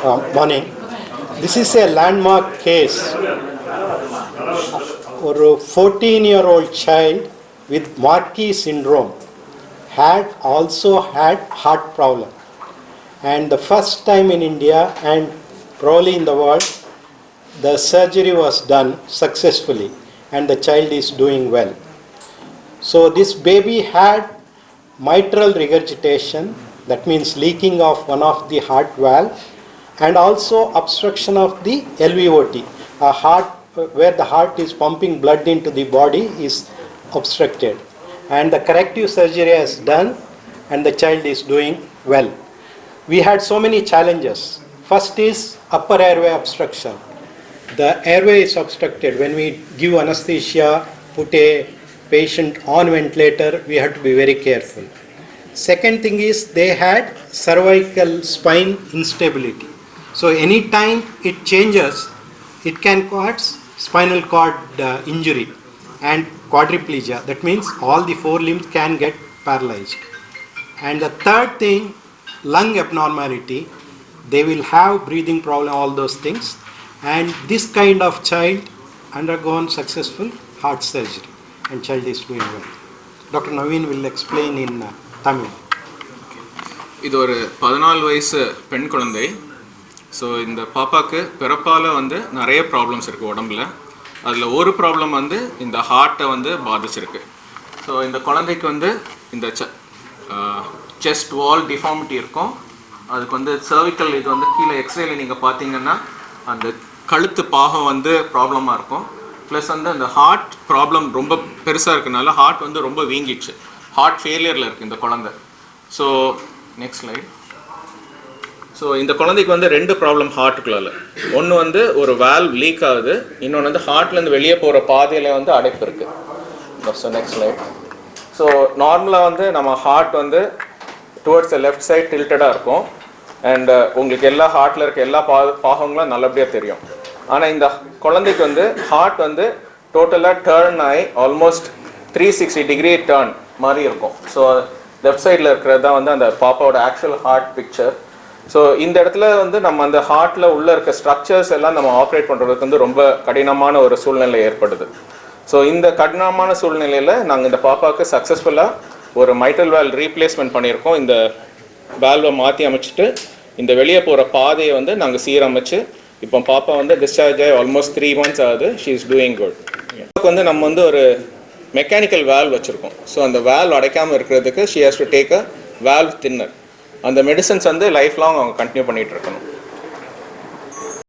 Morning. This is a landmark case. A 14-year-old child with Marquis syndrome had also had heart problem. And the first time in India and probably in the world, the surgery was done successfully and the child is doing well. So this baby had mitral regurgitation, that means leaking of one of the heart valve, and also obstruction of the LVOT, a heart where the heart is pumping blood into the body is obstructed. And the corrective surgery is done and the child is doing well. We had so many challenges. First is upper airway obstruction. The airway is obstructed. When we give anesthesia, put a patient on ventilator, we have to be very careful. Second thing is they had cervical spine instability. So anytime it changes, it can cause spinal cord injury and quadriplegia. That means all the four limbs can get paralyzed. And the third thing, lung abnormality. They will have breathing problem, all those things. And this kind of child undergone successful heart surgery and child is doing well. Dr. Naveen will explain in Tamil. இது ஒரு 14 வயசு பெண் குழந்தை. So இந்த பாப்பாவுக்கு பிறப்பால் வந்து நிறைய ப்ராப்ளம்ஸ் இருக்குது உடம்புல. அதில் ஒரு ப்ராப்ளம் வந்து இந்த ஹார்ட்டை வந்து பாதிச்சிருக்கு. ஸோ இந்த குழந்தைக்கு வந்து இந்த செஸ்ட் வால் டிஃபார்மிட்டி இருக்கும். அதுக்கு வந்து சர்விக்கல் இது வந்து கீழே எக்ஸ்ரேல நீங்கள் பார்த்தீங்கன்னா அந்த கழுத்து பாகம் வந்து ப்ராப்ளமாக இருக்கும். ப்ளஸ் வந்து அந்த ஹார்ட் ப்ராப்ளம் ரொம்ப பெருசாக இருக்கனால ஹார்ட் வந்து ரொம்ப வீங்கிடுச்சு. ஹார்ட் ஃபெயிலியரில் இருக்குது இந்த குழந்தை. So next slide. ஸோ இந்த குழந்தைக்கு வந்து 2 ப்ராப்ளம் ஹார்ட்டுக்குள்ளால. ஒன்று வந்து ஒரு வால்வ் லீக் ஆகுது, இன்னொன்று வந்து ஹார்ட்லேருந்து வெளியே போகிற பாதையில் வந்து அடைப்பு இருக்குது. So next slide. ஸோ நார்மலாக வந்து நம்ம ஹார்ட் வந்து டுவர்ட்ஸ் த லெஃப்ட் சைட் டில்டடாக இருக்கும். அண்ட் உங்களுக்கு எல்லா ஹார்ட்டில் இருக்க எல்லா பாகங்களும் நல்லபடியாக தெரியும். ஆனால் இந்த குழந்தைக்கு வந்து ஹார்ட் வந்து டோட்டலாக டேர்ன் ஆகி ஆல்மோஸ்ட் 360 டிகிரி டேர்ன் மாதிரி இருக்கும். ஸோ லெஃப்ட் சைடில் இருக்கிறது தான் வந்து அந்த பாப்பாவோட ஆக்சுவல் ஹார்ட் பிக்சர். ஸோ இந்த இடத்துல வந்து நம்ம அந்த ஹார்ட்டில் உள்ளே இருக்க ஸ்ட்ரக்சர்ஸ் எல்லாம் நம்ம ஆப்ரேட் பண்ணுறதுக்கு வந்து ரொம்ப கடினமான ஒரு சூழ்நிலை ஏற்படுது. ஸோ இந்த கடினமான சூழ்நிலையில் நாங்கள் இந்த பாப்பாவுக்கு சக்ஸஸ்ஃபுல்லாக ஒரு மைட்ரல் வால்வ் ரீப்ளேஸ்மெண்ட் பண்ணியிருக்கோம். இந்த வால்வை மாற்றி அமைச்சிட்டு இந்த வெளியே போகிற பாதையை வந்து நாங்கள் சீரமைச்சு இப்போ பாப்பா வந்து டிஸ்சார்ஜ் ஆகி ஆல்மோஸ்ட் 3 months ஆகுது. She is doing good. வந்து நம்ம வந்து ஒரு மெக்கானிக்கல் வால்வ் வச்சுருக்கோம். ஸோ அந்த வால்வ் அடைக்காமல் இருக்கிறதுக்கு she has to take a valve thinner. அந்த மெடிசன்ஸ் வந்து லைஃப் லாங் அவங்க கண்டினியூ பண்ணிகிட்டு இருக்கணும்.